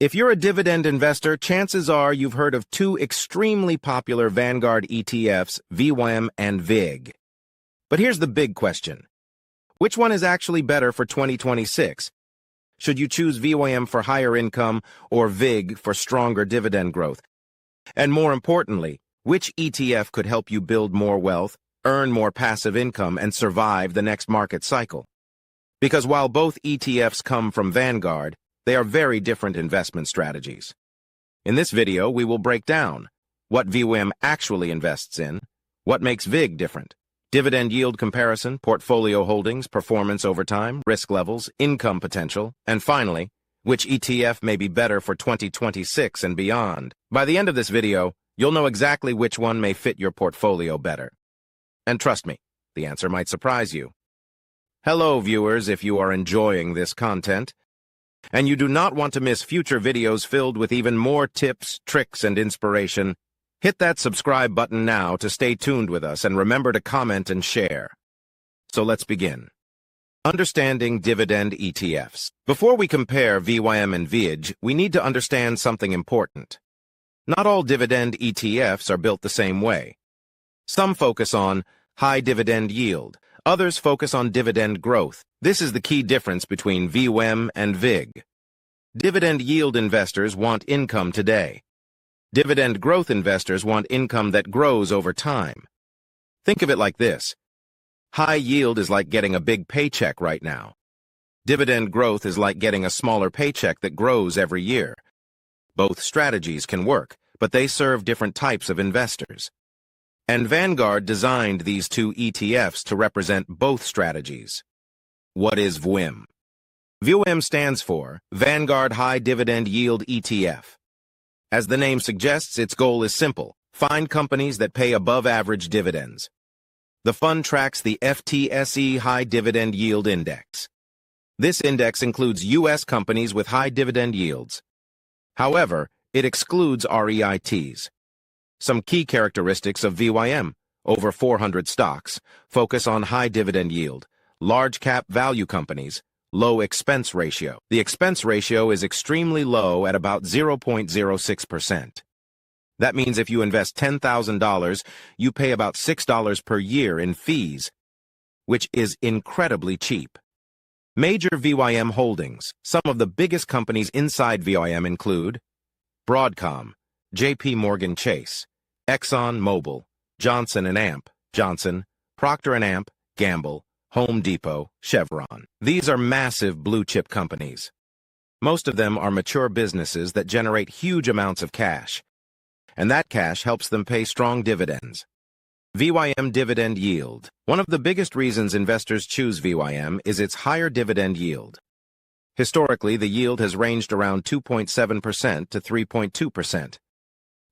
If you're a dividend investor, chances are you've heard of two extremely popular Vanguard ETFs, VYM and VIG. But here's the big question. Which one is actually better for 2026? Should you choose VYM for higher income or VIG for stronger dividend growth? And more importantly, which ETF could help you build more wealth, earn more passive income, and survive the next market cycle? Because while both ETFs come from Vanguard, they are very different investment strategies. In this video, we will break down what VYM actually invests in, what makes VIG different, dividend yield comparison, portfolio holdings, performance over time, risk levels, income potential, and finally, which ETF may be better for 2026 and beyond. By the end of this video, you'll know exactly which one may fit your portfolio better. And trust me, the answer might surprise you. Hello, viewers, if you are enjoying this content, and you do not want to miss future videos filled with even more tips, tricks, and inspiration, hit that subscribe button now to stay tuned with us and remember to comment and share. So let's begin. Understanding dividend ETFs. Before we compare VYM and VIG, we need to understand something important. Not all dividend ETFs are built the same way. Some focus on high dividend yield. Others focus on dividend growth. This is the key difference between VYM and VIG. Dividend yield investors want income today. Dividend growth investors want income that grows over time. Think of it like this. High yield is like getting a big paycheck right now. Dividend growth is like getting a smaller paycheck that grows every year. Both strategies can work, but they serve different types of investors. And Vanguard designed these two ETFs to represent both strategies. What is VYM? VYM stands for Vanguard High Dividend Yield ETF. As the name suggests, its goal is simple: find companies that pay above-average dividends. The fund tracks the FTSE High Dividend Yield Index. This index includes U.S. companies with high dividend yields. However, it excludes REITs. Some key characteristics of VYM: over 400 stocks, focus on high dividend yield, large cap value companies, low expense ratio. The expense ratio is extremely low at about 0.06%. That means if you invest $10,000, you pay about $6 per year in fees, which is incredibly cheap. Major VYM holdings. Some of the biggest companies inside VYM include Broadcom, JP Morgan Chase, Exxon Mobil, Johnson & Amp, Johnson, Procter & Amp, Gamble, Home Depot, Chevron. These are massive blue-chip companies. Most of them are mature businesses that generate huge amounts of cash, and that cash helps them pay strong dividends. VYM dividend yield. One of the biggest reasons investors choose VYM is its higher dividend yield. Historically, the yield has ranged around 2.7% to 3.2%.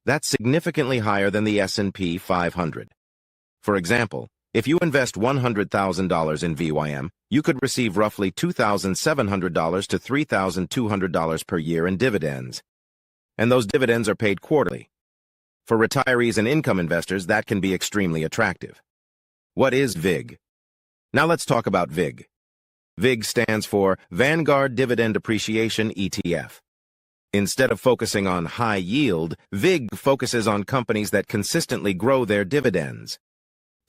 That's significantly higher than the S&P 500. For example, if you invest $100,000 in VYM, you could receive roughly $2,700 to $3,200 per year in dividends. And those dividends are paid quarterly. For retirees and income investors, that can be extremely attractive. What is VIG? Now let's talk about VIG. VIG stands for Vanguard Dividend Appreciation ETF. Instead of focusing on high yield, VIG focuses on companies that consistently grow their dividends.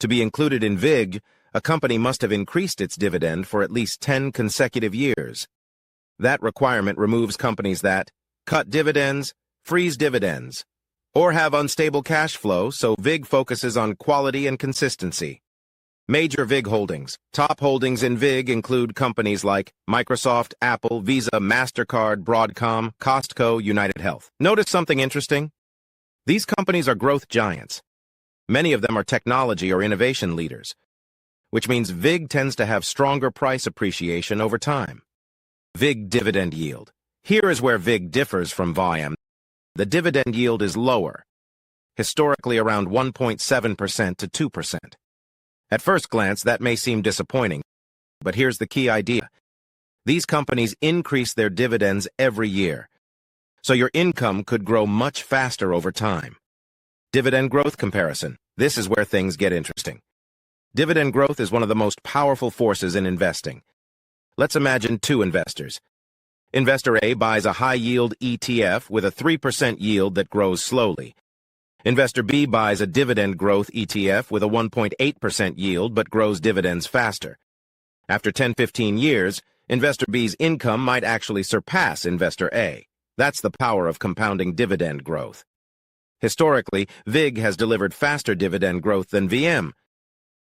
To be included in VIG, a company must have increased its dividend for at least 10 consecutive years. That requirement removes companies that cut dividends, freeze dividends, or have unstable cash flow, so VIG focuses on quality and consistency. Major VIG holdings. Top holdings in VIG include companies like Microsoft, Apple, Visa, MasterCard, Broadcom, Costco, United Health. Notice something interesting? These companies are growth giants. Many of them are technology or innovation leaders, which means VIG tends to have stronger price appreciation over time. VIG dividend yield. Here is where VIG differs from VYM. The dividend yield is lower, historically around 1.7% to 2%. At first glance, that may seem disappointing, but here's the key idea. These companies increase their dividends every year, so your income could grow much faster over time. Dividend growth comparison. This is where things get interesting. Dividend growth is one of the most powerful forces in investing. Let's imagine two investors. Investor A buys a high-yield ETF with a 3% yield that grows slowly. Investor B buys a dividend growth ETF with a 1.8% yield but grows dividends faster. After 10-15 years, Investor B's income might actually surpass Investor A. That's the power of compounding dividend growth. Historically, VIG has delivered faster dividend growth than VYM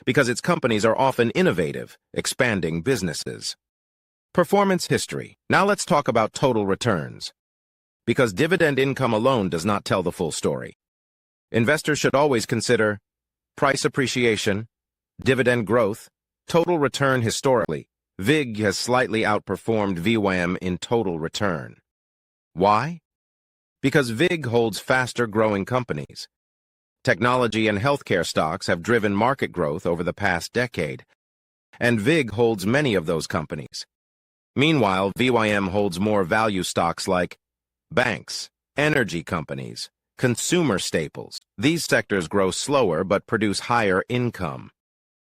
because its companies are often innovative, expanding businesses. Performance history. Now let's talk about total returns. Because dividend income alone does not tell the full story. Investors should always consider price appreciation, dividend growth, total return. Historically, VIG has slightly outperformed VYM in total return. Why? Because VIG holds faster-growing companies. Technology and healthcare stocks have driven market growth over the past decade, and VIG holds many of those companies. Meanwhile, VYM holds more value stocks like banks, energy companies, consumer staples. These sectors grow slower but produce higher income.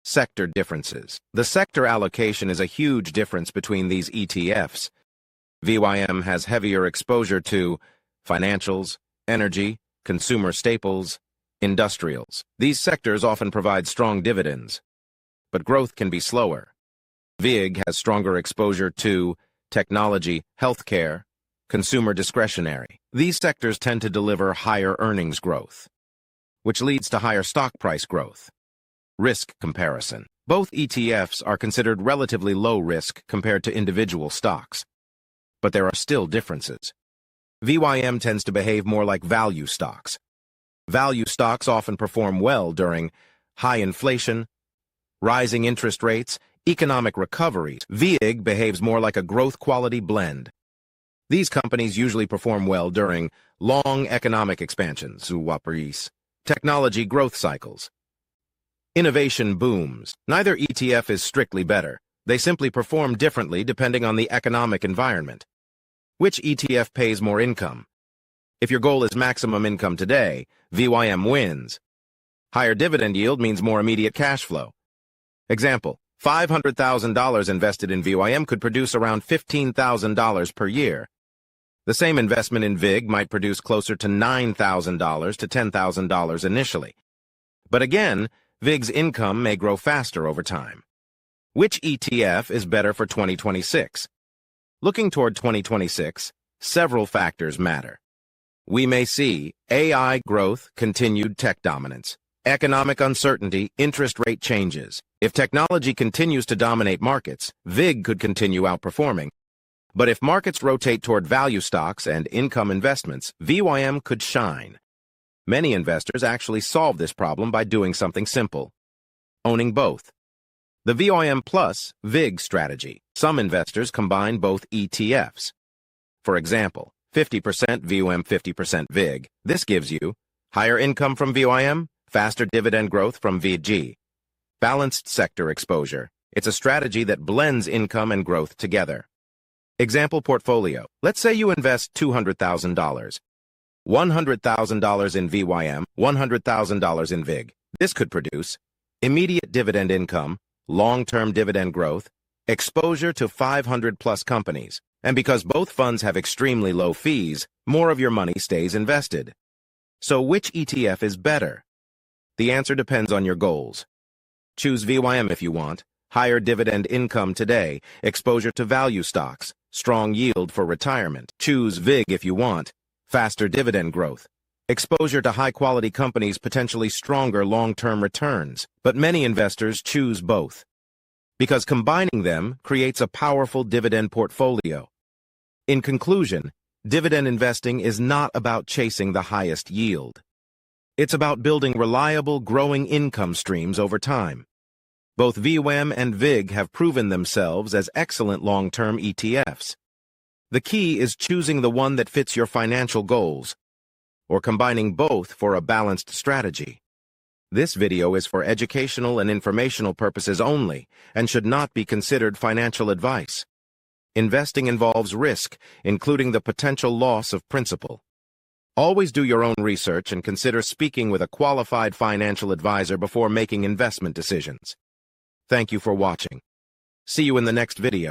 Sector differences. The sector allocation is a huge difference between these ETFs. VYM has heavier exposure to financials, energy, consumer staples, industrials. These sectors often provide strong dividends, but growth can be slower. VIG has stronger exposure to technology, healthcare, consumer discretionary. These sectors tend to deliver higher earnings growth, which leads to higher stock price growth. Risk comparison. Both ETFs are considered relatively low risk compared to individual stocks, but there are still differences. VYM tends to behave more like value stocks. Value stocks often perform well during high inflation, rising interest rates, economic recoveries. VIG behaves more like a growth-quality blend. These companies usually perform well during long economic expansions, technology growth cycles, innovation booms. Neither ETF is strictly better. They simply perform differently depending on the economic environment. Which ETF pays more income? If your goal is maximum income today, VYM wins. Higher dividend yield means more immediate cash flow. Example, $500,000 invested in VYM could produce around $15,000 per year. The same investment in VIG might produce closer to $9,000 to $10,000 initially. But again, VIG's income may grow faster over time. Which ETF is better for 2026? Looking toward 2026, several factors matter. We may see AI growth, continued tech dominance, economic uncertainty, interest rate changes. If technology continues to dominate markets, VIG could continue outperforming. But if markets rotate toward value stocks and income investments, VYM could shine. Many investors actually solve this problem by doing something simple: owning both. The VYM plus VIG strategy. Some investors combine both ETFs. For example, 50% VYM, 50% VIG. This gives you higher income from VYM, faster dividend growth from VIG. Balanced sector exposure. It's a strategy that blends income and growth together. Example portfolio. Let's say you invest $200,000. $100,000 in VYM, $100,000 in VIG. This could produce immediate dividend income, long-term dividend growth, exposure to 500-plus companies. And because both funds have extremely low fees, more of your money stays invested. So which ETF is better? The answer depends on your goals. Choose VYM if you want higher dividend income today, exposure to value stocks, strong yield for retirement. Choose VIG if you want faster dividend growth, exposure to high-quality companies, potentially stronger long-term returns. But many investors choose both because combining them creates a powerful dividend portfolio. In conclusion, dividend investing is not about chasing the highest yield. It's about building reliable, growing income streams over time. Both VYM and VIG have proven themselves as excellent long-term ETFs. The key is choosing the one that fits your financial goals, or combining both for a balanced strategy. This video is for educational and informational purposes only and should not be considered financial advice. Investing involves risk, including the potential loss of principal. Always do your own research and consider speaking with a qualified financial advisor before making investment decisions. Thank you for watching. See you in the next video.